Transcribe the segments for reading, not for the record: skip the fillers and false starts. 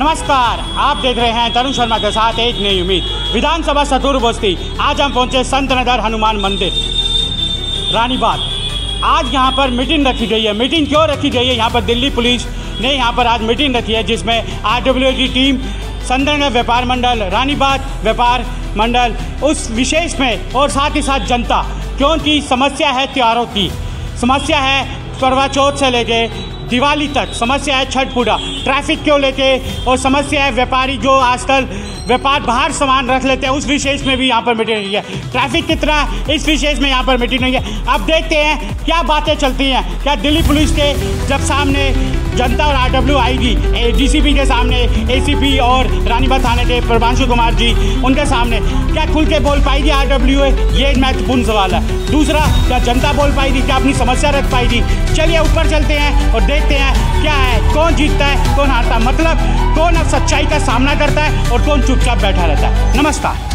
नमस्कार, आप देख रहे हैं तरुण शर्मा के साथ एक नई उम्मीद। विधानसभा सतुर बस्ती। आज हम पहुंचे संत नगर हनुमान मंदिर रानीबाग। आज यहां पर मीटिंग रखी गई है। मीटिंग क्यों रखी गई है? यहां पर दिल्ली पुलिस ने यहां पर आज मीटिंग रखी है, जिसमें RWA की टीम, संत नगर व्यापार मंडल, रानीबाग व्यापार मंडल उस विशेष में, और साथ ही साथ जनता, क्योंकि समस्या है त्योहारों की, समस्या है करवा चौथ से लेके दिवाली तक, समस्या है छठ पूजा, ट्रैफिक क्यों लेके, और समस्या है व्यापारी जो आजकल व्यापार बाहर सामान रख लेते हैं, उस विशेष में भी यहाँ पर मीटिंग हुई है। ट्रैफिक कितना, इस विशेष में यहाँ पर मीटिंग हुई है। अब देखते हैं क्या बातें चलती हैं। क्या दिल्ली पुलिस के जब सामने जनता और RWA आएगी, DCP के सामने, ACP और रानीबाग थाने के प्रभांशु कुमार जी, उनके सामने क्या खुल के बोल पाएगी RWA? ये महत्वपूर्ण सवाल है। दूसरा, क्या जनता बोल पाएगी, क्या अपनी समस्या रख पाएगी? चलिए ऊपर चलते हैं और देखते हैं क्या है, कौन जीतता है, कौन हारता है, मतलब कौन अब सच्चाई का सामना करता है और कौन चुपचाप बैठा रहता है। नमस्कार।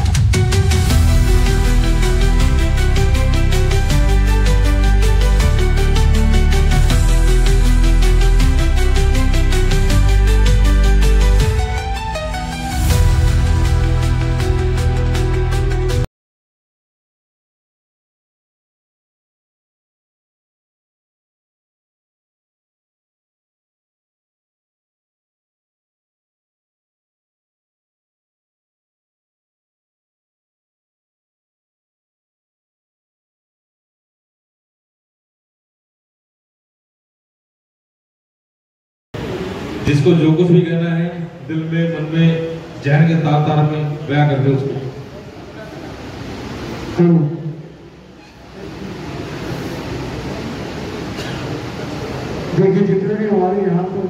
जिसको जो कुछ भी कहना है दिल में, मन में, जहन के तार तार में बयां कर दे उसको। देखिए, जितने भी हमारे यहाँ पर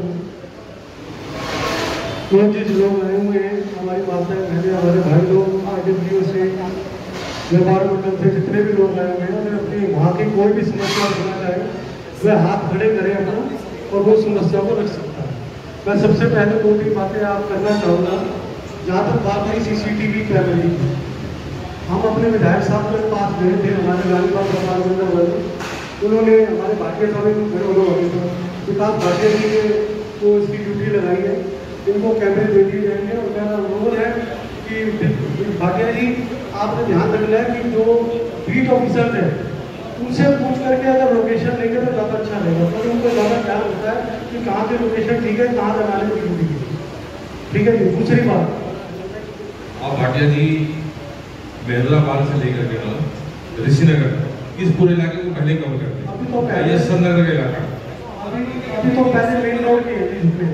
जिस लोग आए हुए हैं, हमारी माताएं बहनें, हमारे भाई लोग, RWA से, व्यापार मंडल से जितने भी लोग आए हुए हैं, अगर अपनी वहाँ की कोई भी समस्या रखना चाहे, वह हाथ खड़े करें अपना, और वो समस्या को रख सकता है। मैं सबसे पहले 2-3 बातें आप करना चाहूँगा। जहाँ तक बात है CCTV कैमरे की, हम अपने विधायक साहब के पास गए थे, हमारे रानीबाग व्यापार मंडल वाले, उन्होंने हमारे भाटिया साहब विकास भाटिया जी को इसकी ड्यूटी लगाई है, इनको कैमरे दे दिए जाएंगे। और मेरा अनुरोध है कि भाटिया जी, आपने ध्यान रखना है कि जो बीट ऑफिसर है उनसे पूछ करके अगर लोकेशन लेंगे तो ज़्यादा अच्छा रहेगा, क्योंकि उनको ज़्यादा ध्यान होता है कि कहाँ की लोकेशन ठीक है, कहाँ लगाने की ड्यूटी है। ठीक है जी। दूसरी बात, आप भाटिया जी महदुलाबाद से लेकर के ऋषिनगर, इस पूरे इलाके को पहले कवर करते हैं। अभी तो पहले संत नगर का इलाका, अभी तो पहले मेन रोड की है जिसमें,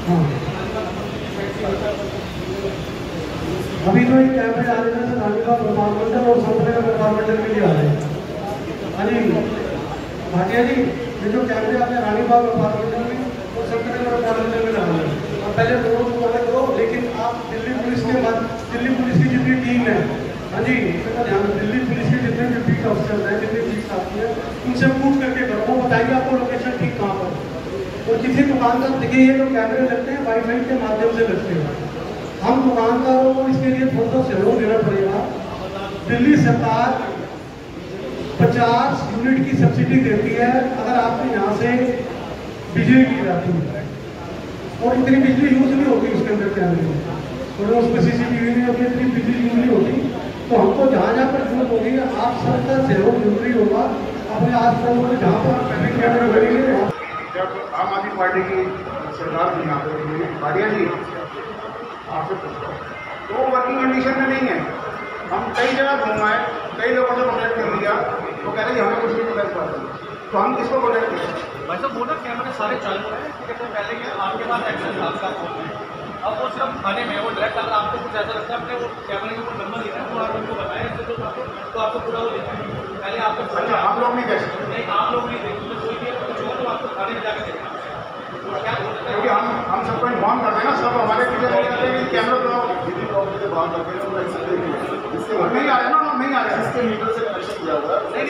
हाँ, अभी तो ये कैमरे आ रहे हैं रानीबाग व्यापार मंडल और संत नगर व्यापार मंडल के लिए आ रहे हैं। हाँ जी भाटिया जी, ये जो कैमरे आते हैं रानीबाग व्यापार मंडल में और संत नगर व्यापार मंडल में डाल रहे हैं। अब पहले दोनों को अलग दो, लेकिन आप दिल्ली पुलिस की जितनी टीम है, हाँ जी, इसका ध्यान, दिल्ली पुलिस के जितने भी बीट ऑफिसर हैं, जितनी बीट आती है, उनसे पूछ करके करो, वो बताइए आपको लोकेशन ठीक कहाँ पर। और किसी दुकानदार, देखिए ये जो कैमरे लगते हैं वाईफाई के माध्यम से लगते हैं, हम दुकानदारों को इसके लिए थोड़ा सा सहयोग देना पड़ेगा। दिल्ली सरकार 50 यूनिट की सब्सिडी देती है अगर आपके यहाँ से बिजली की जाती है, और इतनी बिजली यूज नहीं होती उसके अंदर कैमरे में, और उसमें CCTV में अभी इतनी बिजली यूज नहीं होती। तो हमको जहाँ जहाँ पर जरूरत होगी, आप सबका सहयोग जरूरी होगा। अपने आस पास जहाँ पर ट्रैफिक कैमरे लगेंगे, जब आम आदमी पार्टी की सरकार थी यहाँ पर, भाटिया जी आपसे पूछो, तो वर्किंग कंडीशन में नहीं है। हम कई जगह घूमाए, कई लोगों से कॉन्टैक्ट कर लिया, वो कह रहे हैं हमें कुछ नहीं पता इस बात में, तो हम किसको कॉन्टैक्ट करें? भाई साहब, वो ना कैमरे सारे चालू हैं, पहले क्या आपके पास एक्सेस आपका फोन है, अब वो सिर्फ खाने में वो डायरेक्ट, अगर आपको कुछ ऐसा लगता है अपने वो कैमरे के ऊपर नंबर लिखा है तो आप उनको बताएं, तो आपको पूरा वो देखा है। पहले आपको, अच्छा, आप लोग नहीं देख सकते? नहीं, आप लोग नहीं देखेंगे, कोई भी कुछ होगा तो आपको खाने में जाकर देखना, क्योंकि हम सबको इन्फॉर्म करते हैं ना, सब हमारे पीछे लगे रहते हैं कि कैमरा तो नहीं आ रहे ना, नहीं आ रहे, इसके मीटर से कनेक्शन किया हुआ है। नहीं,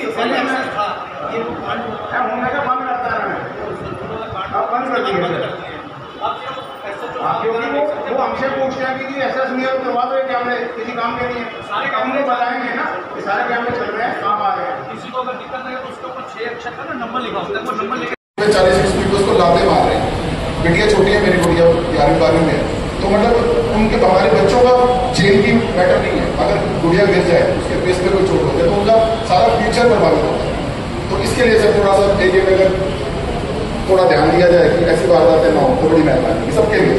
होने का बंद करता है, आप बंद कर दिए। क्योंकि वो हमसे पूछते हैं कि SS नहीं है, करवा दो ये कैमरे, किसी काम के नहीं है। सारे कैमरे बताएंगे ना कि सारे कैमरे चल रहे हैं, काम आ रहे हैं। किसी को अगर दिक्कत नहीं है तो उसके ऊपर 6 अक्षर का ना नंबर लिखा होता है, वो नंबर 40 स्पीड पे उसको लाते मार रहे हैं। बेटियाँ छोटी है, मेरी गुड़िया 11वीं-12वीं में है, तो मतलब उनके हमारे बच्चों का चेन की मैटर नहीं है। अगर गुड़िया गिर जाए, उसके फेस पे कोई चोट हो जाए तो उनका सारा फ्यूचर प्रभावित होता है। तो इसके लिए सर थोड़ा सा एरिया में अगर थोड़ा ध्यान दिया जाए कि ऐसी वारदातें ना हो तो बड़ी मेहरबानी सबके लिए।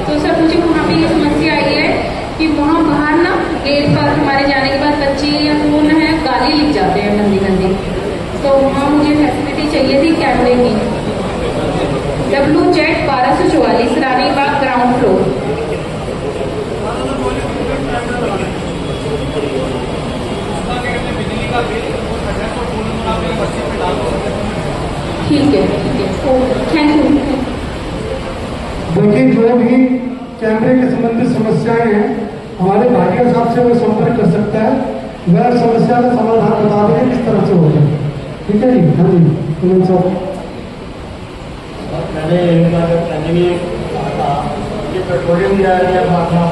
तो सर मुझे वहाँ पे ये समस्या आई है कि वहाँ बाहर ना गेट पर हमारे जाने के बाद बच्चे या कौन है गाली लिख जाते हैं गंदी गंदी, तो वहाँ मुझे फैसिलिटी चाहिए थी कैमरे की। WZ 1244 Ranibagh ground floor. ठीक है थैंक यू। देखिए जो भी कैमरे के संबंधित समस्याएं हैं हमारे भाटिया साहब से वो संपर्क कर सकता है, वह समस्या का समाधान बता देंगे किस तरह से होगा। ठीक है जी। हाँ जी सुमन साहब। मैंने एक बार पहले भी कहा था कि पेट्रोलिंग जा रही है,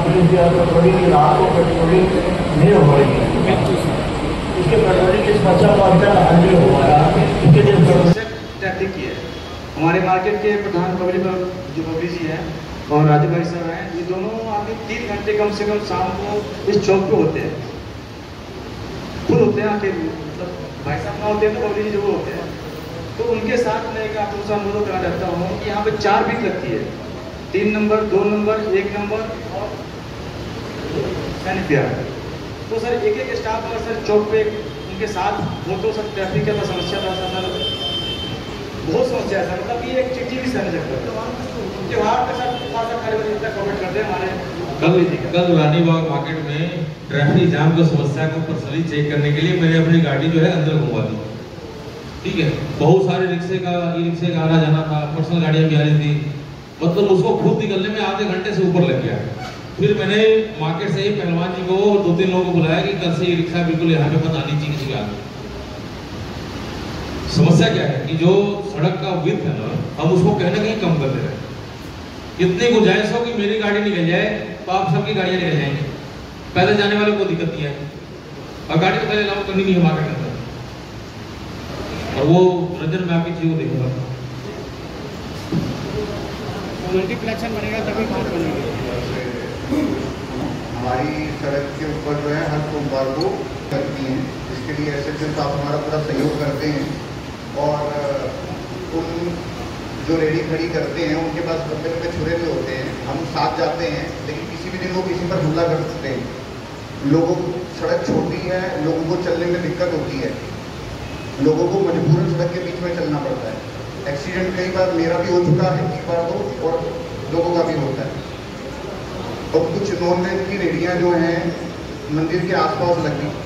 पुलिस या पेट्रोलिंग रात को पेट्रोलिंग नहीं हो रही है, इसके पेट्रोलिंग की समस्या को अभी तक हल नहीं हो पाया। इसके लिए ट्रैफिक की है। हमारे मार्केट के प्रधान पब्लिक जो पब्लिक जी हैं और राजू भाई साहब हैं, ये दोनों आगे 3 घंटे कम से कम शाम को इस चौक पे होते हैं, खुद होते हैं आके, मतलब भाई साहब ना होते हैं तो पब्लिक जी जरूर होते हैं। तो उनके साथ मैं एक आपको अनुरोध करना चाहता हूँ कि यहाँ पे 4 बीट लगती है, 3 नंबर, 2 नंबर, 1 नंबर और सैनिक। तो सर एक स्टाफ अगर सर चौक पे उनके साथ हो तो सर ट्रैफिक का समस्या था सर, बहुत समस्या है सर, मतलब कि एक चिट्ठी भी सहने सकता है। त्योहार के साथ थोड़ा सा खड़े इतना कमेंट करते हैं हमारे। कल रानीबाग मार्केट में ट्रैफिक जाम की समस्या को पर्सनली चेक करने के लिए मैंने अपनी गाड़ी जो है अंदर घुमा दी। ठीक है, बहुत सारे रिक्शे का आना जाना था, पर्सनल गाड़ियाँ भी आ रही थी, मतलब उसको खुद निकलने में आधे घंटे से ऊपर लग गया। फिर मैंने मार्केट से ही पहलवान जी को 2-3 लोगों को बुलाया कि कल से ये रिक्शा बिल्कुल यहाँ पे मत आनी चाहिए किसी का। समस्या क्या है कि जो सड़क का विड्थ है ना, हम उसको कहीं ना कहीं कम कर दे रहे हैं। इतनी गुंजाइश हो कि मेरी गाड़ी निकल जाए तो आप सबकी गाड़ियाँ निकल जाएंगी, पैदल जाने वालों को दिक्कत नहीं है, और गाड़ी को पहले अलाउ करनी नहीं है मार्केट के अंदर। और वो रंजन मैं आपकी चीज़ को देखूंगा, मल्टीप्लेक्शन बनेगा तभी बात बनेगी। हमारी सड़क के ऊपर जो है हर सोमवार को करती हैं, इसके लिए SHO साहब हमारा पूरा सहयोग करते हैं। और उन जो रेडी खड़ी करते हैं उनके पास लंबे लंबे छुरे भी होते हैं, हम साथ जाते हैं, लेकिन किसी भी दिन वो किसी पर हमला कर सकते हैं। लोगों को सड़क छोटी है, लोगों को चलने में दिक्कत होती है, लोगों को मजबूरन सड़क के बीच में चलना पड़ता है। एक्सीडेंट कई बार मेरा भी हो चुका है, एक बार तो, और लोगों का भी होता है। और कुछ नॉन वेज की रेडियाँ जो हैं मंदिर के आसपास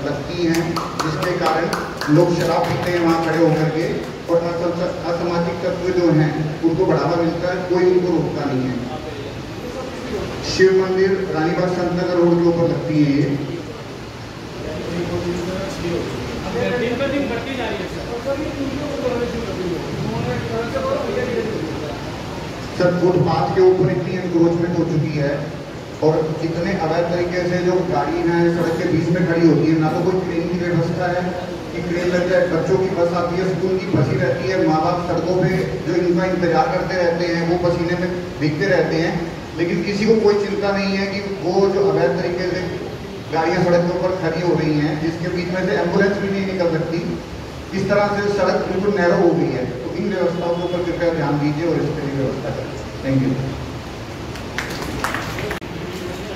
लगती हैं, जिसके कारण लोग शराब पीते हैं वहाँ खड़े होकर के, और असामाजिक तत्व जो हैं उनको बढ़ावा मिलता है, कोई उनको रोकता नहीं है। शिव मंदिर रानीबाग संतनगर रोड के ऊपर लगती है ये। दिन पर दिन बढ़ती जा रही है सर। फुटपाथ के ऊपर इतनी एनक्रोचमेंट हो चुकी है और इतने अवैध तरीके से जो गाड़ी हैं सड़क के बीच में खड़ी होती है, ना तो कोई ट्रेन की व्यवस्था है कि ट्रेन लग जाए, बच्चों की बस आती है, स्कूल की फंसी रहती है, माँ बाप सड़कों पे जो इनका इंतजार करते रहते हैं, वो पसीने में भीगते रहते हैं, लेकिन किसी को कोई चिंता नहीं है कि वो जो अवैध तरीके से गाड़ियाँ सड़क के ऊपर खड़ी हो रही हैं, जिसके बीच में से एम्बुलेंस भी नहीं निकल सकती, इस तरह से सड़क बिल्कुल नैरो हो गई है। तो इन व्यवस्थाओं के ऊपर कृपया ध्यान दीजिए और इस पर भी व्यवस्था करें। Thank you.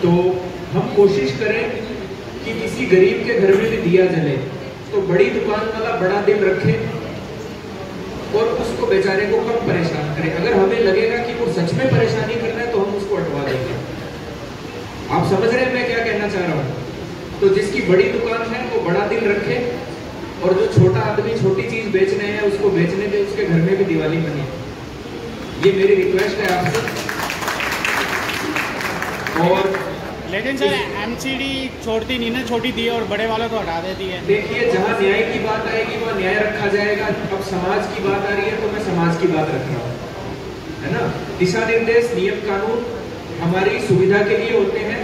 तो हम कोशिश करें कि किसी गरीब के घर में भी दिया जले तो बड़ी दुकान वाला बड़ा दिल रखे और उसको बेचारे को कम परेशान करें। अगर हमें लगेगा कि वो सच में परेशानी कर रहा है तो हम उसको हटवा देंगे। आप समझ रहे हैं मैं क्या कहना चाह रहा हूँ? तो जिसकी बड़ी दुकान है वो बड़ा दिल रखे, और जो छोटा आदमी छोटी चीज बेच रहे हैं उसको बेचने दे, उसके घर में भी दिवाली मने। ये मेरी रिक्वेस्ट है आपसे। और लेकिन सर MCD छोड़ती नहीं ना, छोटी दी और बड़े वालों को हटा देती है। देखिए जहाँ न्याय की बात आएगी वहाँ न्याय रखा जाएगा। अब समाज की बात आ रही है तो मैं समाज की बात रख रहा हूँ, है ना। दिशा निर्देश नियम कानून हमारी सुविधा के लिए होते हैं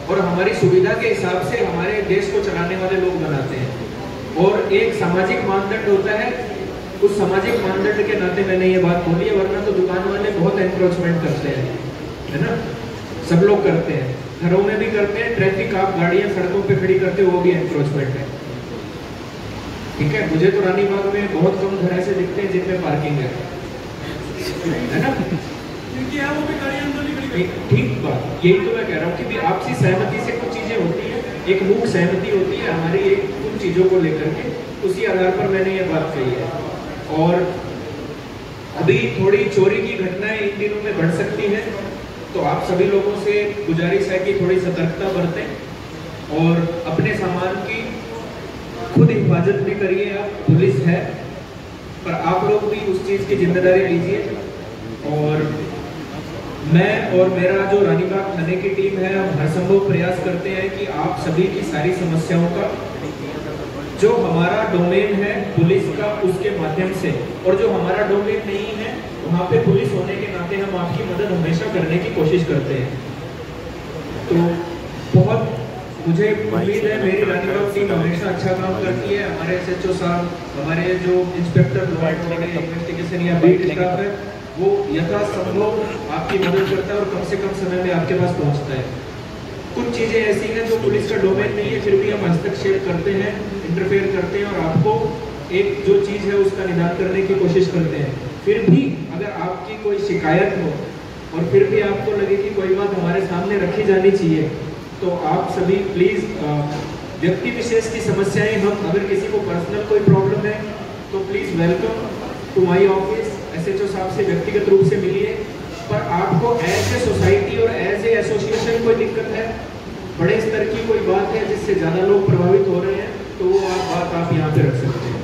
और हमारी सुविधा के हिसाब से हमारे देश को चलाने वाले लोग बनाते हैं। और एक सामाजिक मानदंड होता है, उस सामाजिक मानदंड के नाते मैंने ये बात बोली है, वरना तो दुकान वाले बहुत एनक्रोचमेंट करते हैं, है ना, सब लोग करते हैं, घरों में भी करते हैं, ट्रैफिक आप गाड़ियां सड़कों पे खड़ी करते हो वो भी एनक्रोचमेंट है। ठीक है, मुझे तो रानी बाग में बहुत कम घर ऐसे दिखते हैं जिनमें पार्किंग है ना, ठीक बात, यही तो मैं कह रहा हूँ कि आपसी सहमति से कुछ चीजें होती है, एक मूक सहमति होती है हमारी एक कुछ चीजों को लेकर के, उसी आधार पर मैंने ये बात कही है। और अभी थोड़ी चोरी की घटनाएं इन दिनों में बढ़ सकती हैं, तो आप सभी लोगों से गुजारिश है कि थोड़ी सतर्कता बरतें और अपने सामान की खुद हिफाजत भी करिए। आप पुलिस है, पर आप लोग भी उस चीज़ की जिम्मेदारी लीजिए। और मैं और मेरा जो रानीबाग थाने की टीम है, हम हर संभव प्रयास करते हैं कि आप सभी की सारी समस्याओं का जो हमारा डोमेन है पुलिस का, उसके माध्यम से, और जो हमारा डोमेन नहीं है वहाँ पे पुलिस होने के नाते हम आपकी मदद हमेशा करने की कोशिश करते हैं। तो बहुत मुझे उम्मीद है मेरी रानीबाग टीम हमेशा अच्छा काम करती है। हमारे SHO साहब, हमारे जो इंस्पेक्टर इन्वेस्टिगेशन या बीट स्टाफ है, वो यथासंभव आपकी मदद करता है और कम से कम समय में आपके पास पहुंचता है। कुछ चीज़ें ऐसी हैं जो पुलिस का डोमेन नहीं है, फिर भी हम हस्तक्षेप करते हैं, इंटरफेयर करते हैं और आपको एक जो चीज़ है उसका निदान करने की कोशिश करते हैं। फिर भी अगर आपकी कोई शिकायत हो और फिर भी आपको लगे कि कोई बात हमारे सामने रखी जानी चाहिए, तो आप सभी प्लीज़ व्यक्ति विशेष की समस्याएं, हम अगर किसी को पर्सनल कोई प्रॉब्लम है तो please welcome to my office, SHO साहब से व्यक्तिगत रूप से मिलिए। पर आपको एज ए सोसाइटी और एज ए एसोसिएशन कोई दिक्कत है, बड़े स्तर की कोई बात है जिससे ज़्यादा लोग प्रभावित हो रहे हैं, तो वो बात आप यहाँ पे रख सकते हैं।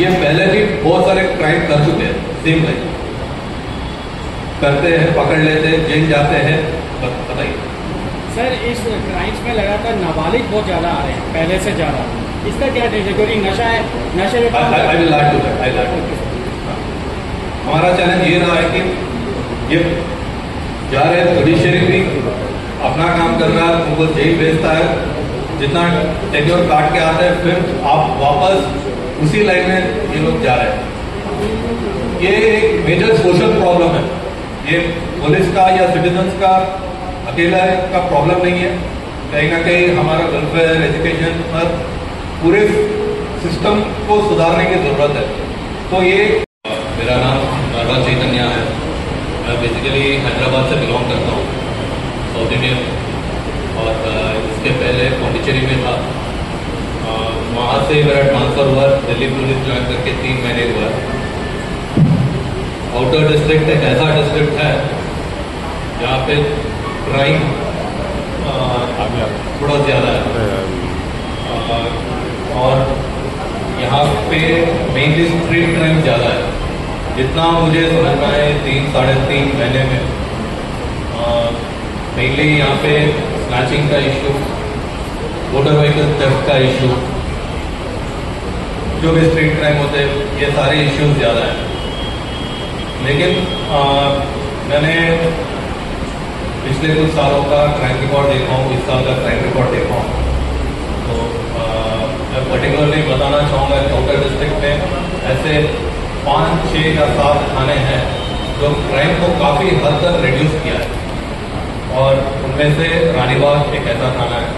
ये पहले भी बहुत सारे क्राइम कर चुके हैं, सेम लाइन करते हैं, पकड़ लेते हैं, जेल जाते हैं, बताइए सर। इस क्राइम्स में लगातार नाबालिग बहुत ज़्यादा आ रहे हैं, पहले से ज़्यादा, इसका क्या रीजन? क्योंकि नशा है, नशे में हमारा चैलेंज ये रहा है कि ये जा रहे हैं, जुडिशरी भी अपना काम कर रहा है, उनको जेल भेजता है, जितना टेन्योर काट के आता है, फिर आप वापस उसी लाइन में ये लोग जा रहे हैं। ये एक मेजर सोशल प्रॉब्लम है, ये पुलिस का या सिटीजन्स का अकेला का प्रॉब्लम नहीं है, कहीं ना कहीं हमारा वेलफेयर, एजुकेशन पर पूरे सिस्टम को सुधारने की जरूरत है। तो ये मेरा नाम नरवा चैतन्य है, मैं बेसिकली हैदराबाद से बिलोंग करता हूँ, साउथ इंडियन, और इसके पहले पौंडीचेरी में था। वहाँ से मेरा ट्रांसफ़र हुआ, दिल्ली पुलिस ज्वाइन करके 3 महीने हुआ। आउटर डिस्ट्रिक्ट एक ऐसा डिस्ट्रिक्ट है जहाँ पे क्राइम थोड़ा ज़्यादा है, और यहाँ पे मेनली स्ट्रीट क्राइम ज़्यादा है। जितना मुझे समझ में आए 3-3.5 महीने में मेनली यहाँ पे स्नैचिंग का इशू, मोटर व्हीकल थेफ्ट का इशू, जो भी स्ट्रीट क्राइम होते हैं, ये सारे इश्यूज ज़्यादा हैं। लेकिन मैंने पिछले कुछ सालों का क्राइम रिकॉर्ड देखा हूँ, इस साल का क्राइम रिकॉर्ड देखा हूँ, तो मैं पर्टिकुलरली बताना चाहूँगा आउटर डिस्ट्रिक्ट में ऐसे 5, 6 या 7 थाने हैं जो क्राइम को काफ़ी हद तक रिड्यूस किया है, और उनमें से रानीबाग एक ऐसा थाना है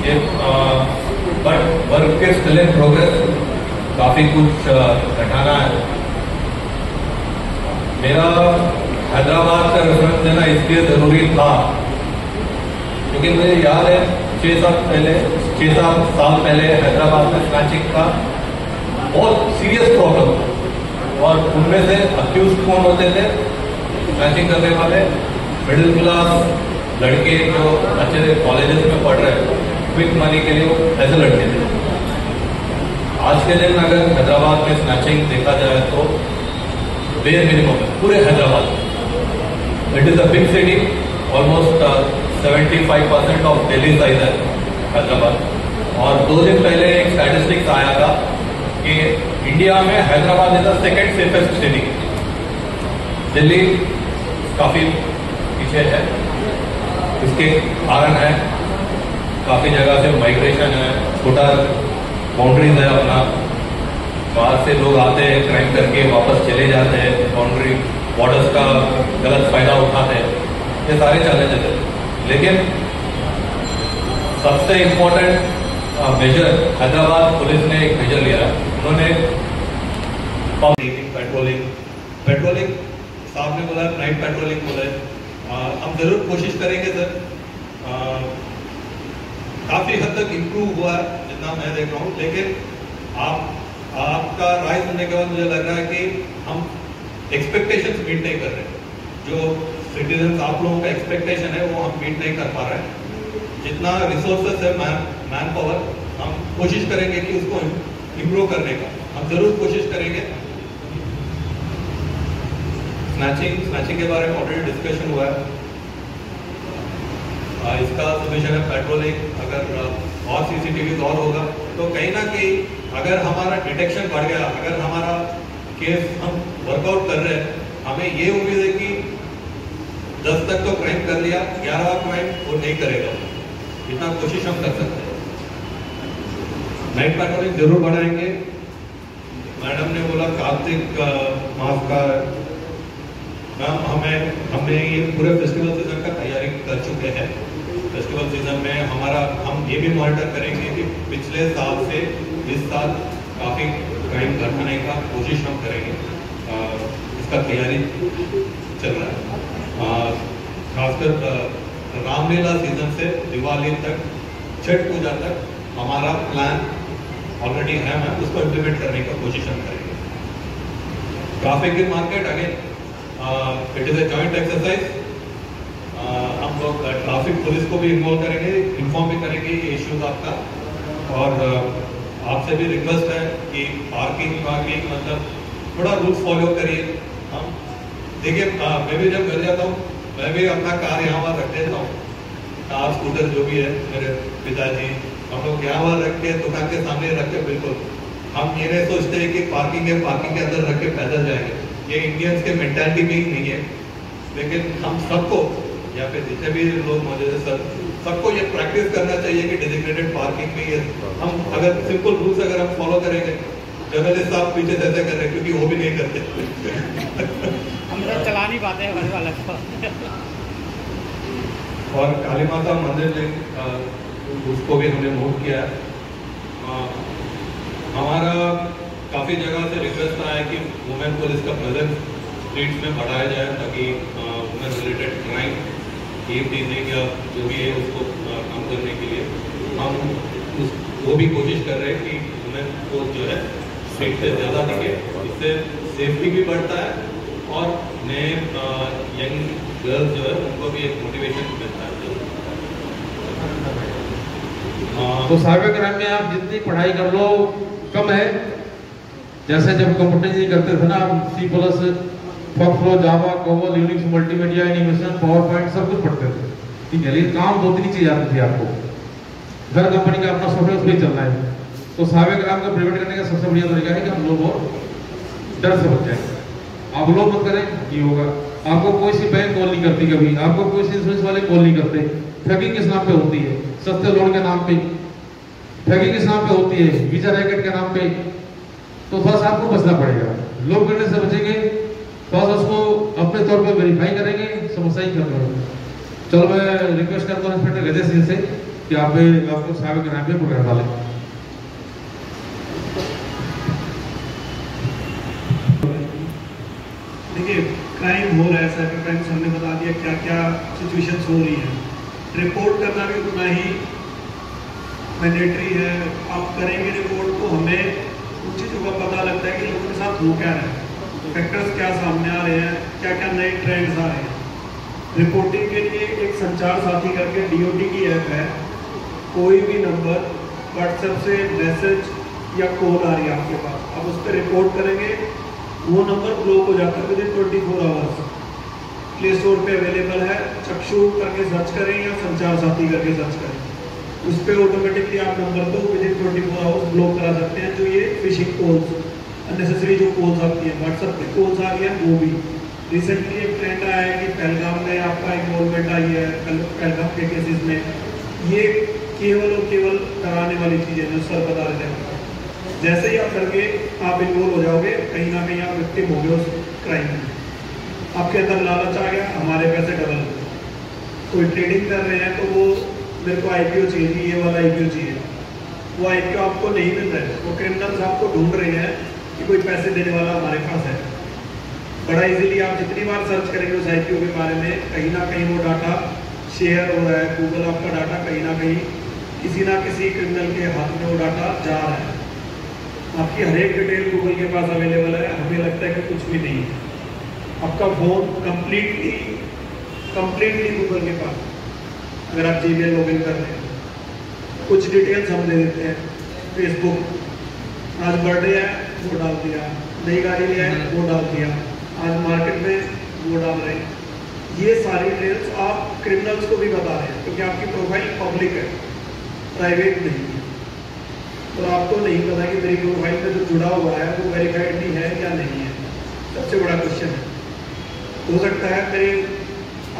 ये, बट वर्क के स्टिल इन प्रोग्रेस, काफ़ी कुछ घटाना है। मेरा हैदराबाद का रेफरेंस देना इसलिए ज़रूरी था क्योंकि मुझे याद है 6-7 साल पहले हैदराबाद में स्नैचिंग का बहुत सीरियस प्रॉब्लम था, और उनमें से अक्यूज कौन होते थे? स्नैचिंग करने वाले मिडिल क्लास लड़के जो अच्छे कॉलेजेस में पढ़ रहे हैं, क्विक मनी के लिए ऐसे लड़के थे। आज के दिन अगर हैदराबाद में स्नैचिंग देखा जाए तो बेयर मिनिमम है पूरे हैदराबाद में। It is a big city, almost 75% of Delhi size है हैदराबाद। और 2 दिन पहले एक स्टैटिस्टिक्स आया था कि इंडिया में Hyderabad is the second safest city, Delhi काफ़ी पीछे है इसके कारण है काफ़ी जगह से माइग्रेशन है, छोटा बाउंड्रीज है अपना, बाहर से लोग आते हैं क्राइम करके वापस चले जाते हैं, बाउंड्री बॉर्डर्स का गलत फायदा उठाते हैं, ये सारे चैलेंजेस हैं। लेकिन सबसे इम्पोर्टेंट मेजर हैदराबाद पुलिस ने एक मेजर लिया है, उन्होंने पेट्रोलिंग साहब ने बोला, नाइट पेट्रोलिंग बोला है, हम जरूर कोशिश करेंगे सर। काफी हद तक इम्प्रूव हुआ है जितना मैं देख रहा हूँ, लेकिन आपका राय सुनने के बाद मुझे लग रहा है कि हम एक्सपेक्टेशंस मीट नहीं कर रहे, जो सिटीजन आप लोगों का एक्सपेक्टेशन है वो हम मीट नहीं कर पा रहे हैं। जितना रिसोर्सेस है मैन पावर, हम कोशिश करेंगे कि उसको इम्प्रूव करने का हम जरूर कोशिश करेंगे। स्नैचिंग के बारे में ऑलरेडी डिस्कशन हुआ है, इसका सोल्यूशन है पेट्रोलिंग। अगर और सीसीटीवी और होगा तो कहीं ना कहीं अगर हमारा डिटेक्शन बढ़ गया, अगर हमारा केस हम वर्कआउट कर रहे हैं, हमें ये उम्मीद है कि 10 तक तो क्राइम कर लिया, 11वां क्राइम वो नहीं करेगा, इतना कोशिश हम कर सकते हैं। नाइट पेट्रोलिंग जरूर बढ़ाएंगे। मैडम ने बोला कार्तिक मास का मैम, हमने ये पूरे फेस्टिवल सीजन का तैयारी कर चुके हैं। फेस्टिवल सीजन में हम ये भी मॉनिटर करेंगे कि पिछले साल से इस साल काफ़ी क्राइम घटाने का कोशिश हम करेंगे, इसका तैयारी चल रहा है। खासकर रामलीला सीजन से दिवाली तक, छठ पूजा तक हमारा प्लान ऑलरेडी है, मैम उसको इम्प्लीमेंट करने का कोशिश हम करेंगे। Traffic in market again it is a joint exercise. हम लोग ट्रैफिक पुलिस को भी इन्वॉल्व करेंगे, इन्फॉर्म भी करेंगे ये इश्यूज आपका। और आपसे भी रिक्वेस्ट है कि पार्किंग मतलब थोड़ा रूल्स फॉलो करिए। हम देखिए, मैं भी जब घर जाता हूँ मैं भी अपना कार यहाँ वहाँ रख देता हूँ, कार स्कूटर जो भी है, मेरे पिताजी हम लोग यहाँ वहाँ रख के दुकान के सामने रख के, बिल्कुल हम ये नहीं सोचते हैं कि पार्किंग के अंदर रख के पैदल जाएंगे, ये इंडियंस के मेंटालिटी में ही नहीं है। लेकिन हम सबको या फिर जितने भी लोग मौजूद है सर, सबको ये प्रैक्टिस करना चाहिए कि डेजिग्नेटेड पार्किंग में ये हम अगर सिंपल रूल्स अगर हम फॉलो करेंगे, जर्नलिस्ट साहब पीछे से ऐसे कर रहे हैं क्योंकि वो भी नहीं करते हम लोग चला नहीं पाते हमारे वाला को। और काली माता मंदिर में उसको भी हमने नोट किया है। हमारा काफ़ी जगह से रिक्वेस्ट आया कि वुमेन पुलिस का प्रेजेंस स्ट्रीट्स में बढ़ाया जाए, ताकि वुमेन रिलेटेड क्राइम, केप टीजिंग या जो भी है उसको कम करने के लिए हम वो भी कोशिश कर रहे हैं कि वुमेन को जो है स्ट्रीट से ज़्यादा दिखे, इससे सेफ्टी भी बढ़ता है और नए यंग गर्ल्स जो है उनको भी एक मोटिवेशन मिलता है। तो साइबर क्राइम में आप जितनी पढ़ाई कर लो कम है। जैसे जब कंप्यूटर इंजीनियरिंग करते थे ना, आप C++, FoxPro, Java, COBOL, Unix, multimedia, animation, PowerPoint सब कुछ पढ़ते थे, ठीक है। लेकिन काम 2-3 चीज़ आती थी आपको, हर कंपनी का अपना सॉफ्टवेयर उसमें चलना है। तो साइबर क्राइम को प्रिवेंट करने का सबसे बढ़िया तरीका है कि हम लोग और डर से बच जाए। आप लोग मत करें, ये होगा। आपको कोई सी बैंक कॉल नहीं करती, कभी आपको कोई सी इंश्योरेंस वाले कॉल नहीं करते। ठगी किस नाम पे होती है? सस्ते लोन के नाम पे। ठगी किस नाम पे होती है? वीजा रैकेट के नाम पे। तो थोड़ा सा आपको बचना पड़ेगा। लोग करने से बचेंगे, थोड़ा सा उसको अपने तौर पर वेरीफाई करेंगे, समस्या ही कर रहे हैं। चलो मैं रिक्वेस्ट करता हूँ इंस्पेक्टर गजय सिंह से कि आपको साइबर क्राइम पे पकड़ डालें। देखिए, क्राइम हो रहा है, साइबर क्राइम हमने बता दिया क्या क्या सिचुएशंस हो रही हैं। रिपोर्ट करना भी उतना ही मैंडेटरी है। आप करेंगे रिपोर्ट तो हमें कुछ चीज़ों का पता लगता है कि लोगों के साथ हो क्या रहा है, फैक्टर्स क्या सामने आ रहे हैं, क्या क्या नए ट्रेंड्स आ रहे हैं। रिपोर्टिंग के लिए एक संचार साथी करके DOT की ऐप है। कोई भी नंबर व्हाट्सएप से मैसेज या कॉल आ रही है आपके पास, आप उस पर रिपोर्ट करेंगे, वो नंबर ब्लॉक हो जाता है विदिन 24 आवर्स। प्ले स्टोर पे अवेलेबल है, चक्षु करके सर्च करें या संचार साथी करके सर्च करें, उस पर ऑटोमेटिकली आप नंबर को विदिन 24 आवर्स ब्लॉक करा सकते हैं। जो ये फिशिंग कॉल्स, अननेसेसरी जो कॉल्स आती हैं, व्हाट्सएप पे कॉल्स आ रही हैं, वो भी रिसेंटली एक ट्रेंड आया है कि पहलगाम में आपका इन्वॉल्वमेंट आई है, पहलगाम के केसेस में। ये केवल और केवल कराने वाली चीज़ें जो सर बता रहे थे, जैसे ही आप करके आप इन्वॉल्व हो जाओगे, कहीं ना कहीं आप विक्टिम हो गए उस क्राइम में, आपके अंदर लालच आ गया, हमारे पैसे डबल हो गए। कोई ट्रेडिंग कर रहे हैं तो वो मेरे को IPO चाहिए, ये वाला IPO चाहिए, वो IPO आपको नहीं मिल रहा है, वो क्रिमिनल्स आपको ढूंढ रहे हैं कि कोई पैसे देने वाला हमारे पास है। बड़ा इजीली आप जितनी बार सर्च करेंगे उस IPO के बारे में, कहीं ना कहीं वो डाटा शेयर हो रहा है, गूगल आपका डाटा कहीं ना कहीं किसी ना किसी क्रिमिनल के हाथ में वो डाटा जा रहा है। आपकी हर एक डिटेल गूगल के पास अवेलेबल है, हमें लगता है कि कुछ भी नहीं है। आपका फोन कंप्लीटली गूगल के पास, अगर आप Gmail लॉगिन कर रहे हैं, कुछ डिटेल्स हम दे देते हैं। फेसबुक, आज बर्थडे है वो डाल दिया, नई गाड़ी लिया है वो डाल दिया, आज मार्केट में वो डाल रहे हैं। ये सारी डिटेल्स आप क्रिमिनल्स को भी बता रहे हैं, क्योंकि आपकी प्रोफाइल पब्लिक है, प्राइवेट नहीं है। और आपको नहीं पता कि मेरी प्रोफाइल में जो जुड़ा हुआ है वो वेरीफाइड भी है या नहीं है, सबसे बड़ा क्वेश्चन है। हो सकता है मेरे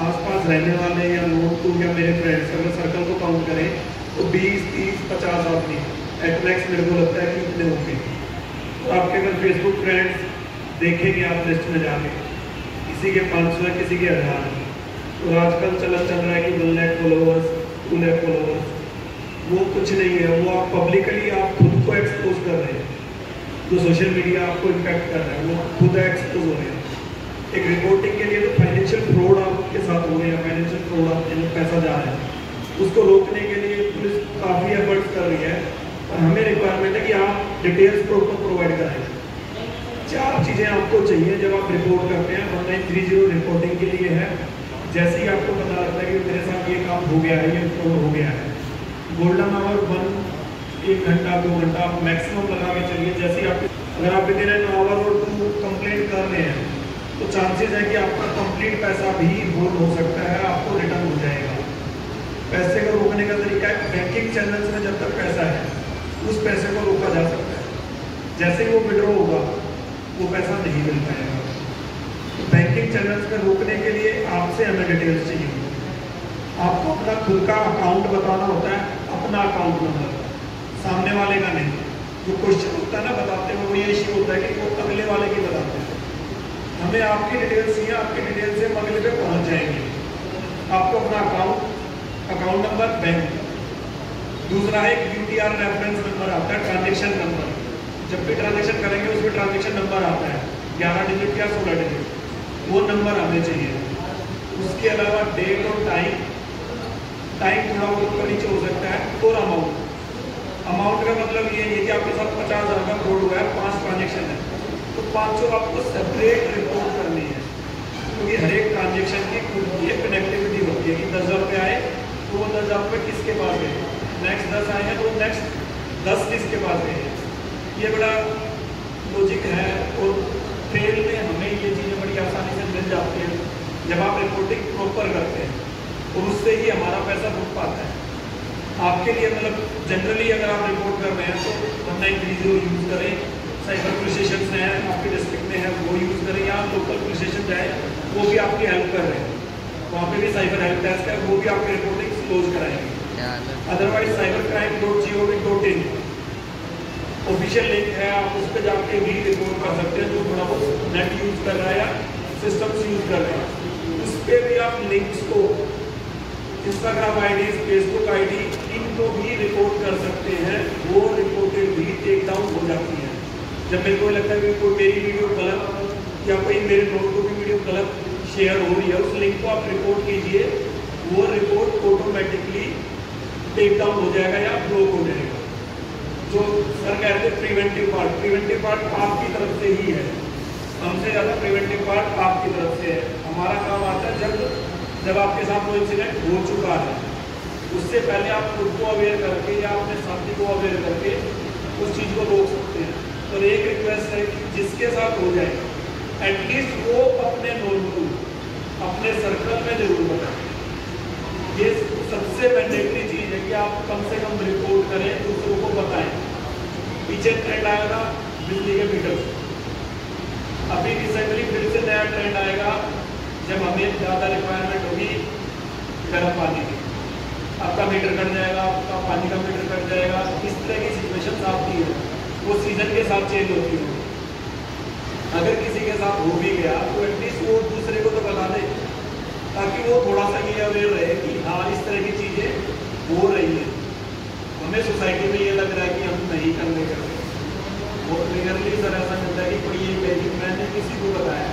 आसपास रहने वाले या नोट टू या मेरे फ्रेंड्स, अगर सर्कल को काउंट करें तो 20, 30, 50 आदमी एट मैक्स मेरे को लगता है कि इतने होंगे। तो आपके अगर फेसबुक फ्रेंड्स देखेंगे आप लिस्ट में जाके, किसी के 500 है, किसी के 1000 है। तो आजकल चल रहा है कि 1 लाख फॉलोअर्स, 2 लाख फॉलोअर्स, वो कुछ नहीं है। वो आप पब्लिकली आप खुद को एक्सपोज कर रहे हैं, जो सोशल मीडिया आपको इम्पैक्ट कर रहा है वो खुद एक्सपोज हो रहे हैं। एक रिपोर्टिंग के लिए जो फाइनेंशियल फ्रॉड आपके साथ हो रहे हैं, फाइनेंशियल फ्रॉड आपके में पैसा जा रहा है, उसको रोकने के लिए पुलिस काफ़ी एफर्ट्स कर रही है। और हमें रिक्वायरमेंट है कि आप डिटेल्स प्रॉपर प्रोवाइड कराएं। 4 चीज़ें आपको चाहिए जब आप रिपोर्ट करते हैं। 1930 रिपोर्टिंग के लिए है, जैसे ही आपको पता लगता है कि मेरे साथ ये काम हो गया है, ये फ्रॉड हो गया है, गोल्डन आवर 1 घंटा 2 घंटा आप मैक्सिमम लगा के चलिए। जैसे ही आप, अगर आप विदिन एन आवर और 2 कंप्लेंट कर रहे हैं तो चांसेस है कि आपका कंप्लीट पैसा भी होल्ड हो सकता है, आपको रिटर्न हो जाएगा। पैसे को रोकने का तरीका है, बैंकिंग चैनल्स में जब तक पैसा है उस पैसे को रोका जा सकता है। जैसे ही वो विड्रॉ होगा वो पैसा नहीं मिल पाएगा। तो बैंकिंग चैनल्स में रोकने के लिए आपसे हमें डिटेल्स चाहिए। आपको अपना खुद का अकाउंट बताना होता है, अपना अकाउंट नंबर, सामने वाले का नहीं। जो क्वेश्चन होता है ना बताते हुए, वो ये इश्यू होता है कि वो अगले वाले की बताते हैं। हमें आपकी डिटेल्स चाहिए, आपकी डिटेल्स से हम अगले पे पहुँच जाएंगे। आपको अपना अकाउंट नंबर, बैंक, दूसरा है एक UTR रेफरेंस नंबर आता है, ट्रांजेक्शन नंबर। जब भी ट्रांजेक्शन करेंगे उसमें ट्रांजेक्शन नंबर आता है, 11 डिजिट या 16 डिजिट, वो नंबर हमें चाहिए। उसके अलावा डेट और टाइम थोड़ा बहुत ऊपर नीचे हो सकता है, और अमाउंट का मतलब ये है कि आपके साथ 50,000 का फ्रॉड हुआ है, 5 ट्रांजेक्शन है तो 500 आपको सेपरेट रिपोर्ट करनी है, क्योंकि हर एक ट्रांजेक्शन की खुद की एक कनेक्टिविटी होती है कि 10,000 रुपये आए तो वो 10,000 रुपये किसके पास गए, नेक्स्ट 10 आए हैं तो नेक्स्ट 10 किसके पास गए। ये बड़ा लॉजिक है और ट्रेल में हमें ये चीज़ें बड़ी आसानी से मिल जाती हैं जब आप रिपोर्टिंग प्रॉपर करते हैं, और उससे ही हमारा पैसा रुक पाता है। आपके लिए मतलब जनरली अगर आप रिपोर्ट कर रहे हैं तो 1930 यूज़ करें, साइबर पुलिस स्टेशन हैं आपके डिस्ट्रिक्ट में है वो यूज़ करें, या लोकल पुलिस स्टेशन जाए वो भी आपकी हेल्प कर रहे हैं, वहाँ पे भी साइबर हेल्प डेस्क है, वो भी आपकी रिपोर्टिंग क्लोज कराएंगे। अदरवाइज cybercrime.gov.in ऑफिशियल लिंक है, आप उस पर जाके भी रिपोर्ट कर सकते हैं। जो थोड़ा बहुत नेट यूज़ कर रहा है या सिस्टम्स यूज़ कर रहे हैं, उस पर भी आप लिंक्स को, इंस्टाग्राम ID, फेसबुक ID, इनको भी रिपोर्ट कर सकते हैं। वो रिपोर्टेड भी टेक डाउन हो जाती है। जब मेरे को लगता है कि कोई मेरी वीडियो गलत या कोई मेरे नोट को भी वीडियो गलत शेयर हो रही है, उस लिंक को आप रिपोर्ट कीजिए, वो रिपोर्ट ऑटोमेटिकली टेक डाउन हो जाएगा या ब्लॉक हो जाएगा। जो सर कह रहे थे प्रिवेंटिव पार्ट आपकी तरफ से ही है, हमसे ज़्यादा प्रिवेंटिव पार्ट आपकी तरफ से है। हमारा काम आता है जब आपके साथ कोई इंसिडेंट हो चुका है, उससे पहले आप खुद को अवेयर करके या अपने साथी को अवेयर करके उस चीज़ को रोक सकते हैं। तो एक रिक्वेस्ट है कि जिसके साथ हो जाए एटलीस्ट वो अपने नोन को अपने सर्कल में जरूर बताएं। ये सबसे मैंडेटरी चीज़ है कि आप कम से कम रिपोर्ट करें, दूसरों को बताएं। पीछे ट्रेंड आया था बिजली के मीटर, अभी रिसेंटली फिर से नया नया ट्रेंड आएगा जब हमें ज़्यादा रिक्वायरमेंट होगी गर्म पानी की, आपका मीटर कट जाएगा, आपका पानी का मीटर कट जाएगा। इस तरह की सिचुएशन आती है, वो सीजन के साथ चेंज होती है। अगर किसी के साथ हो भी गया तो एटलीस्ट वो दूसरे को तो बता दे, ताकि वो थोड़ा सा ये अवेयर रहे कि हाँ इस तरह की चीज़ें हो रही हैं। हमें सोसाइटी में ये लग रहा है कि हम नहीं करने कर रहे, वो क्लियरली सर ऐसा मिलता है कि कोई ये कहे कि मैंने किसी को बताया।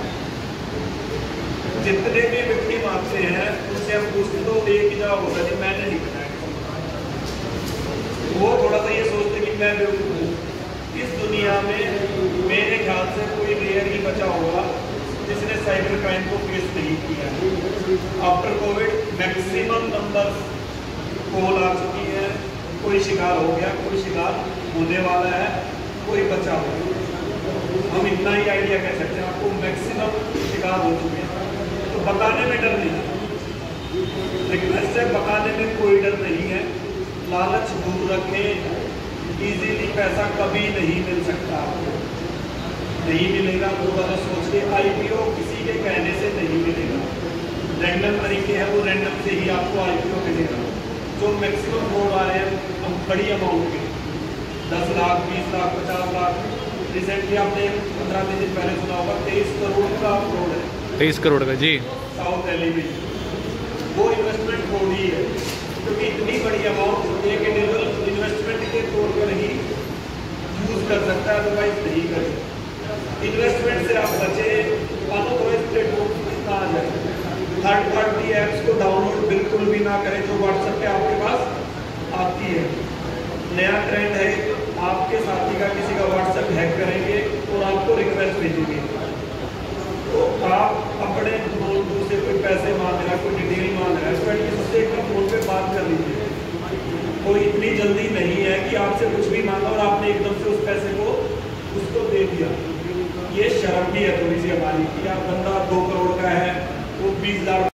जितने भी विक्टिम आपसे हैं उससे हम पूछते तो एक ही जवाब होता है मैंने नहीं बताया। वो थोड़ा सा ये सोचते कि मैं बेवकूफ़ हूँ। इस दुनिया में मेरे ख्याल से कोई रेयर ही बचा होगा जिसने साइबर क्राइम को फेस नहीं किया। After Covid maximum number call आ चुकी है, कोई शिकार हो गया, कोई शिकार होने वाला है, कोई बचा हो। हम इतना ही आइडिया कह सकते हैं, आपको मैक्सिमम शिकार हो चुके हैं। तो बताने में डर नहीं, रिक्वेस्ट है बताने में कोई डर नहीं है। लालच दूर रखें, इजीली पैसा कभी नहीं मिल सकता आपको, नहीं मिलेगा। वो वाला सोच के IPO किसी के कहने से नहीं मिलेगा। रैंडम तरीके हैं, वो रैंडम से ही आपको IPO मिलेगा। जो मैक्सिमम फ्रॉड आ रहे हैं हम बड़ी अमाउंट के 10 लाख 20 लाख 50 लाख रिसेंटली आपने 15 दिन पहले सुना होगा 23 करोड़ का फ्रॉड है। 23 करोड़ का जी, साउथ दिल्ली में वो इन्वेस्टमेंट फ्रॉड ही है, क्योंकि इतनी बड़ी अमाउंट एक इंडिविजुअल इन्वेस्टमेंट के तौर पर ही यूज कर सकता है, अदरवाइज नहीं कर सकता। इन्वेस्टमेंट से आप बचे, अनऑथराइज्ड प्लेटफॉर्म ना आ जाए। थर्ड पार्टी ऐप्स को डाउनलोड बिल्कुल भी ना करें जो व्हाट्सएप पे आपके पास आती है। नया ट्रेंड है, आपके साथी का किसी का व्हाट्सएप हैक करेंगे और आपको रिक्वेस्ट भेजेंगे, तो आप अपने दोस्तों से कोई पैसे मांग रहा है, कोई डिटेल मांग रहा है, तो एटलीस्ट उससे एक बार फोन पे बात कर लीजिए। कोई इतनी जल्दी नहीं है कि आपसे कुछ भी मांगा और आपने एकदम से उस पैसे को उसको दे दिया। ये शर्म भी है थोड़ी सी हमारी कि आप बंदा 2 करोड़ का है, वो 20,000